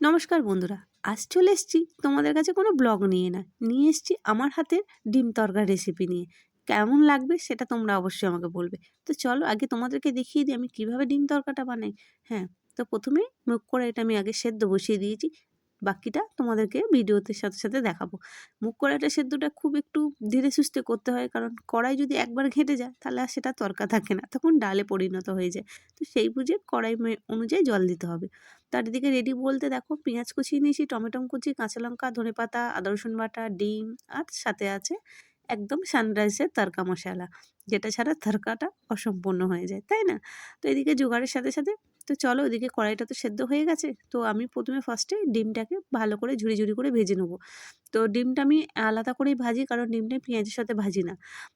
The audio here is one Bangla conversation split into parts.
নমস্কার বন্ধুরা, আজ চলে এসেছি তোমাদের কাছে কোনো ব্লগ নিয়ে না, নিয়ে এসেছি আমার হাতের ডিম তরকার রেসিপি নিয়ে। কেমন লাগবে সেটা তোমরা অবশ্যই আমাকে বলবে। তো চলো আগে তোমাদেরকে দেখিয়ে দিই আমি কিভাবে ডিম তরকাটা বানাই। হ্যাঁ, তো প্রথমেই মুগ কড়াইটা আমি আগে সেদ্ধ বসিয়ে দিয়েছি, বাকিটা তোমাদেরকে ভিডিওতে সাথে সাথে দেখাবো। মুগ কড়াইটা সেদ্ধটা খুব একটু ধীরে সুস্থে করতে হয়, কারণ কড়াই যদি একবার ঘেঁটে যায় তাহলে আর সেটা তরকা থাকে না, তখন ডালে পরিণত হয়ে যায়। তো সেই বুঝে কড়াই অনুযায়ী জল দিতে হবে। তার দিকে রেডি বলতে দেখো পেঁয়াজ কুচিয়ে নিয়েছি, টমেটো কুচি, কাঁচা লঙ্কা, ধনেপাতা, আদা রসুন বাটা, ডিম, আর সাথে আছে একদম সানরাইসের তড়কা মশলা, যেটা ছাড়া তড়কাটা অসম্পূর্ণ হয়ে যায়, তাই না? তো এদিকে জোগাড়ের সাথে সাথে তো চলো ওদিকে কড়াইটা তো সেদ্ধ হয়ে গেছে। তো আমি প্রথমে ফার্স্টে ডিমটাকে ভালো করে ঝুড়ি ঝুড়ি করে ভেজে নেবো। তো ডিমটা আমি আলাদা করেই ভাজি, কারণ ডিমটা পেঁয়াজের সাথে ভাজি না,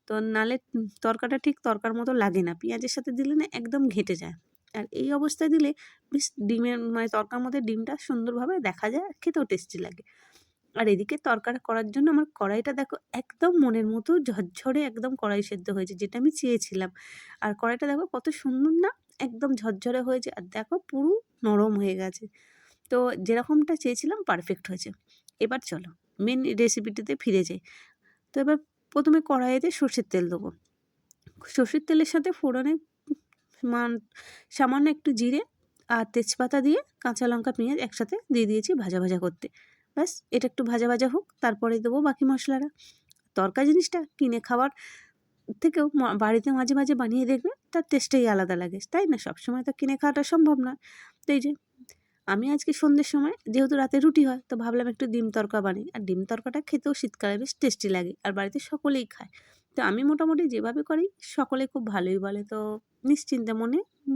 তো নালে তরকাটা ঠিক তরকার মতো লাগে না, পেঁয়াজের সাথে দিলে না একদম ঘেঁটে যায়। আর এই অবস্থায় দিলে বেশ ডিমের মানে তরকার মধ্যে ডিমটা সুন্দরভাবে দেখা যায়, আর খেতেও টেস্টি লাগে। আর এদিকে তরকারি করার জন্য আমার কড়াইটা দেখো একদম মনের মতো ঝরঝরে একদম কড়াই সেদ্ধ হয়েছে, যেটা আমি চেয়েছিলাম। আর কড়াইটা দেখো কত সুন্দর না, একদম ঝরঝরে হয়েছে, আর দেখো পুরো নরম হয়ে গেছে। তো যেরকমটা চেয়েছিলাম পারফেক্ট হয়েছে। এবার চলো মেন রেসিপিটিতে ফিরে যাই। তো এবার প্রথমে কড়াইতে সর্ষের তেল দেবো। সর্ষের তেলের সাথে ফোড়নে মান সামান্য একটু জিরে আর তেজপাতা দিয়ে কাঁচা লঙ্কা পেঁয়াজ একসাথে দিয়ে দিয়েছি ভাজা ভাজা করতে। ব্যাস এটা একটু ভাজা ভাজা হোক, তারপরে দেবো বাকি মশলাটা। তরকা জিনিসটা কিনে খাওয়ার থেকেও বাড়িতে মাঝে মাঝে বানিয়ে দেখবে, তার টেস্টেই আলাদা লাগে, তাই না? সবসময় তো কিনে খাওয়াটা সম্ভব নয়। তো এই যে আমি আজকে সন্ধ্যের সময় যেহেতু রাতে রুটি হয়, তো ভাবলাম একটু ডিম তরকা বানাই। আর ডিম তরকাটা খেতেও শীতকালে বেশ টেস্টি লাগে, আর বাড়িতে সকলেই খায়। তো আমি মোটামুটি যেভাবে করি সকলে খুব ভালোই বলে। তো নিশ্চিন্তে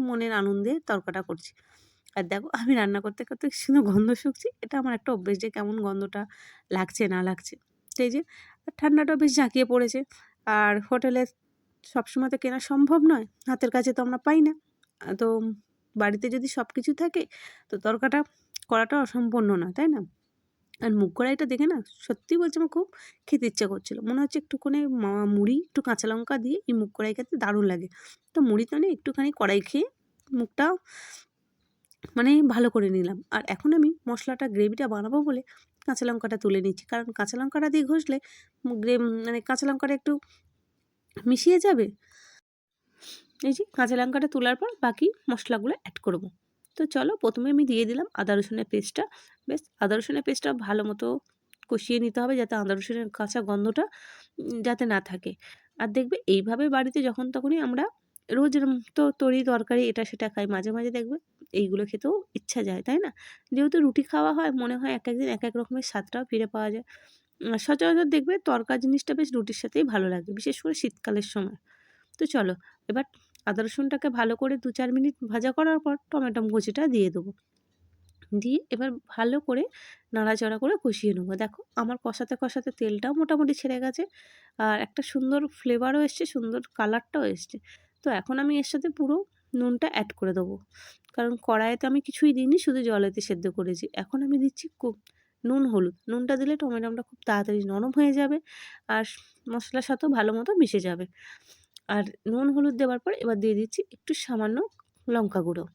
মনের আনন্দে তরকাটা করছি। আর দেখো আমি রান্না করতে করতে সুন্দর গন্ধ শুকছি, এটা আমার একটা অভ্যেস যে কেমন গন্ধটা লাগছে না লাগছে। তো এই যে ঠান্ডাটাও বেশ ঝাঁকিয়ে পড়েছে। আর হোটেলে সবসময় তো কেনা সম্ভব নয়, হাতের কাছে তো আমরা পাই না। তো বাড়িতে যদি সব কিছু থাকে তো তরকাটা করাটা অসম্পূর্ণ না, তাই না? আর মুগ কড়াইটা দেখে না সত্যি বলছি আমার খুব খেতে ইচ্ছা করছিল, মনে হচ্ছে একটুখানি মুড়ি একটু কাঁচা লঙ্কা দিয়ে এই মুগ কড়াই খেতে দারুণ লাগে। তো মুড়ি তো নেই, একটুখানি কড়াই খেয়ে মুগটা মানে ভালো করে নিলাম। আর এখন আমি মশলাটা গ্রেভিটা বানাবো বলে কাঁচা লঙ্কাটা তুলে নিচ্ছি, কারণ কাঁচা লঙ্কাটা দিয়ে ঘষলে মানে কাঁচা লঙ্কাটা একটু মিশিয়ে যাবে। এই যে কাঁচা লঙ্কাটা তোলার পর বাকি মশলাগুলো অ্যাড করব। তো চলো প্রথমে আমি দিয়ে দিলাম আদা রসুনের পেস্টটা। বেশ আদা রসুনের পেস্টটা ভালো মতো কষিয়ে নিতে হবে, যাতে আদা রসুনের কাঁচা গন্ধটা যাতে না থাকে। আর দেখবে এইভাবে বাড়িতে যখন তখনই আমরা রোজ তো তরকারি এটা সেটা খাই, মাঝে মাঝে দেখবে এইগুলো খেতেও ইচ্ছা যায়, তাই না? যেহেতু রুটি খাওয়া হয় মনে হয় এক একদিন এক এক রকমের স্বাদটাও ফিরে পাওয়া যায়। সচরাচর দেখবে তরকা জিনিসটা বেশ রুটির সাথেই ভালো লাগে, বিশেষ করে শীতকালের সময়। তো চলো এবার আদা রসুনটাকে ভালো করে 2-4 মিনিট ভাজা করার পর টমেটো কুচিটা দিয়ে দেবো। দিয়ে এবার ভালো করে নাড়াচাড়া করে কষিয়ে নেবো। দেখো আমার কষাতে কষাতে তেলটাও মোটামুটি ছেড়ে গেছে, আর একটা সুন্দর ফ্লেভারও এসছে, সুন্দর কালারটাও এসছে। তো এখন আমি এর সাথে পুরো নুনটা অ্যাড করে দেবো, কারণ কড়াইতে আমি কিছুই দিইনি, শুধু জলেতে সেদ্ধ করেছি। এখন আমি দিচ্ছি নুন হলুদ। নুনটা দিলে টমেটোটা খুব তাড়াতাড়ি নরম হয়ে যাবে, আর মশলার সাথেও ভালো মতো মিশে যাবে। আর নুন হলুদ দেওয়ার পর এবার দিয়ে দিচ্ছি একটু সামান্য লঙ্কা গুঁড়ো।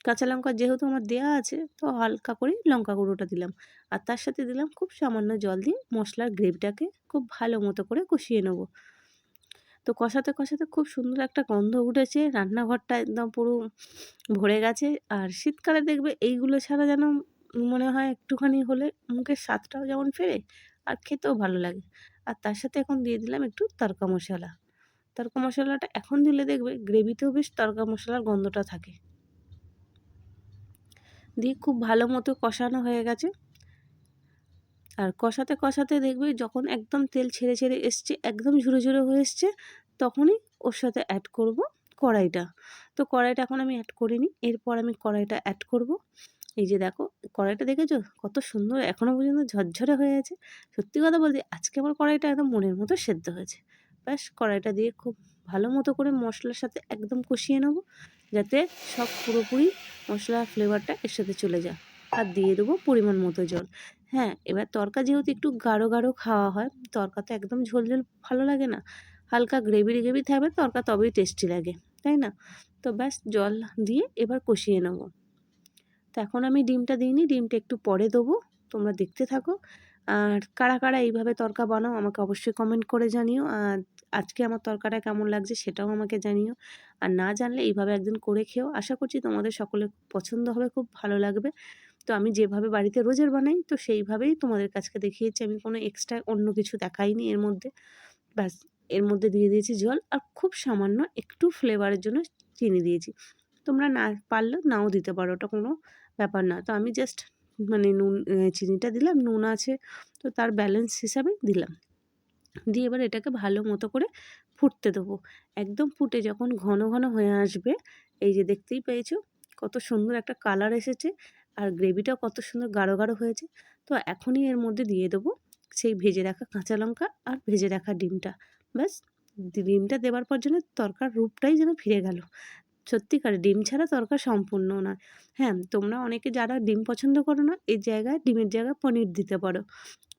কাঁচা লঙ্কা যেহেতু আমার দেওয়া আছে, তো হালকা করে লঙ্কা গুঁড়োটা দিলাম। আর তার সাথে দিলাম খুব সামান্য জল দিয়ে মশলার গ্রেভিটাকে খুব ভালো মতো করে কষিয়ে নেব। তো কষাতে কষাতে খুব সুন্দর একটা গন্ধ উঠেছে, রান্নাঘরটা একদম পুরো ভরে গেছে। আর শীতকালে দেখবে এইগুলো ছাড়া যেন মনে হয় একটুখানি হলে মুখের স্বাদটাও যেমন ফেরে, আর খেতেও ভালো লাগে। আর তার সাথে এখন দিয়ে দিলাম একটু তড়কা মশলা। তড়কা মশলাটা এখন দিলে দেখবে গ্রেভিতেও বেশ তড়কা মশলার গন্ধটা থাকে। দিয়ে খুব ভালো মতো কষানো হয়ে গেছে। আর কষাতে কষাতে দেখবে যখন একদম তেল ছেড়ে ছেড়ে এসছে, একদম ঝুরো ঝুরো হয়ে এসছে, তখনই ওর সাথে অ্যাড করব কড়াইটা। তো কড়াইটা এখন আমি অ্যাড করিনি, এরপর আমি কড়াইটা অ্যাড করব। এই যে দেখো কড়াইটা দেখেছো কত সুন্দর এখনও পর্যন্ত ঝরঝরে হয়ে আছে। সত্যি কথা বলতে আজকে আমার কড়াইটা একদম মনের মতো সেদ্ধ হয়েছে। ব্যাস কড়াইটা দিয়ে খুব ভালো মতো করে মশলার সাথে একদম কষিয়ে নেব, যাতে সব পুরোপুরি মশলার ফ্লেভারটা এর সাথে চলে যায়। আর দিয়ে দেবো পরিমাণ মতো জল। হ্যাঁ, এবার তরকা যেহেতু একটু গাঢ় গাঢ় খাওয়া হয়, তরকা তো একদম ঝোল ঝোল ভালো লাগে না, হালকা গ্রেভি গ্রেভি থাকবে তরকা, তবেই টেস্টি লাগে, তাই না? তো ব্যাস জল দিয়ে এবার কষিয়ে নেব। তো এখন আমি ডিমটা দিইনি, ডিমটা একটু পরে দেবো। তোমরা দেখতে থাকো। আর কারা, কারা এইভাবে তড়কা বানাও আমাকে অবশ্যই কমেন্ট করে জানিও। আর আজকে আমার তড়কাটা কেমন লাগছে সেটাও আমাকে জানিও। আর না জানলে এইভাবে একদিন করে খেও। আশা করছি তোমাদের সকলের পছন্দ হবে, খুব ভালো লাগবে। তো আমি যেভাবে বাড়িতে রোজের বানাই তো সেইভাবেই তোমাদের কাছকে দেখিয়েছি। আমি কোনো এক্সট্রা অন্য কিছু দেখাইনি এর মধ্যে। ব্যাস এর মধ্যে দিয়ে দিয়েছি জল আর খুব সামান্য একটু ফ্লেভারের জন্য চিনি দিয়েছি। তোমরা না পারলেও নাও দিতে পারো, ওটা কোনো ব্যাপার না। তো আমি জাস্ট মানে নুন চিনিটা দিলাম, নুন আছে তো তার ব্যালেন্স হিসাবে দিলাম। দিয়ে এবার এটাকে ভালো মতো করে ফুটতে দেবো। একদম ফুটে যখন ঘন ঘন হয়ে আসবে, এই যে দেখতেই পেয়েছো কত সুন্দর একটা কালার এসেছে আর গ্রেভিটাও কত সুন্দর গাঢ় গাঢ় হয়েছে। তো এখনই এর মধ্যে দিয়ে দেবো সেই ভেজে রাখা কাঁচা লঙ্কা আর ভেজে রাখা ডিমটা। ব্যাস ডিমটা দেওয়ার পর যেন তরকার রূপটাই যেন ফিরে গেল। সত্যিকার ডিম ছাড়া তরকা সম্পূর্ণ নয়। হ্যাঁ, তোমরা অনেকে যারা ডিম পছন্দ করো না, এই জায়গায় ডিমের জায়গায় পনির দিতে পারো।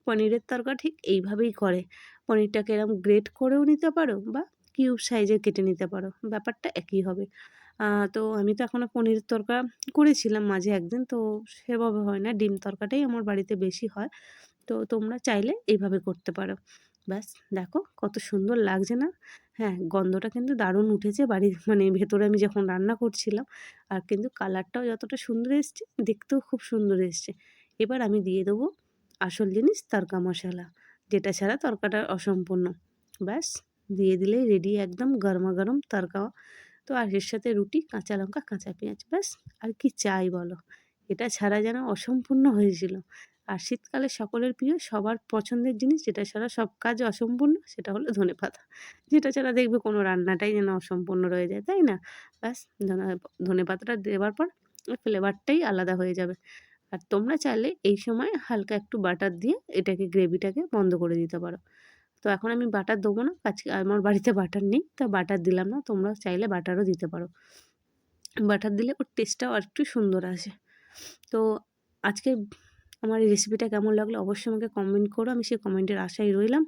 পনিরের তরকা ঠিক এইভাবেই করে। পনিরটাকে এরকম গ্রেট করেও নিতে পারো বা কিউব সাইজের কেটে নিতে পারো, ব্যাপারটা একই হবে। তো আমি তো এখনও পনিরের তরকা করেছিলাম মাঝে একদিন, তো সেভাবে হয় না, ডিম তরকাটাই আমার বাড়িতে বেশি হয়। তো তোমরা চাইলে এইভাবে করতে পারো। ব্যাস দেখো কত সুন্দর লাগছে না? হ্যাঁ, গন্ধটা কিন্তু দারুণ উঠেছে বাড়ির মানে ভেতরে আমি যখন রান্না করছিলাম। আর কিন্তু কালারটাও যতটা সুন্দর এসছে, দেখতেও খুব সুন্দর এসছে। এবার আমি দিয়ে দেবো আসল জিনিস তড়কা মশলা, যেটা ছাড়া তরকাটা অসম্পূর্ণ। ব্যাস দিয়ে দিলেই রেডি একদম গরমাগরম তড়কা। তো আর এর সাথে রুটি, কাঁচা লঙ্কা, কাঁচা পেঁয়াজ, ব্যাস আর কি চাই বলো? এটা ছাড়া যেন অসম্পূর্ণ হয়েছিল। আর শীতকালে সকলের প্রিয়, সবার পছন্দের জিনিস, যেটা ছাড়া সব কাজ অসম্পূর্ণ, সেটা হলো ধনেপাতা। যেটা ছাড়া দেখবে কোনো রান্নাটাই যেন অসম্পূর্ণ রয়ে যায়, তাই না? ব্যাস ধনেপাতাটা দেওয়ার পর ফ্লেভারটাই আলাদা হয়ে যাবে। আর তোমরা চাইলে এই সময় হালকা একটু বাটার দিয়ে এটাকে গ্রেভিটাকে বন্ধ করে দিতে পারো। তো এখন আমি বাটার দেবো না, আজকে আমার বাড়িতে বাটার নেই, তা বাটার দিলাম না। তোমরা চাইলে বাটারও দিতে পারো। বাটার দিলে ওর টেস্টটাও আরেকটু সুন্দর আসে। তো আজকে আমার এই রেসিপিটা কেমন লাগলো অবশ্যই আমাকে কমেন্ট করো, আমি সেই কমেন্টের আশায় রইলাম।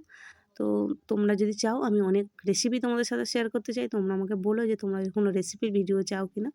তো তোমরা যদি চাও আমি অনেক রেসিপি তোমাদের সাথে শেয়ার করতে চাই, তোমরা আমাকে বলো যে তোমরা কোনো রেসিপির ভিডিও চাও কি না।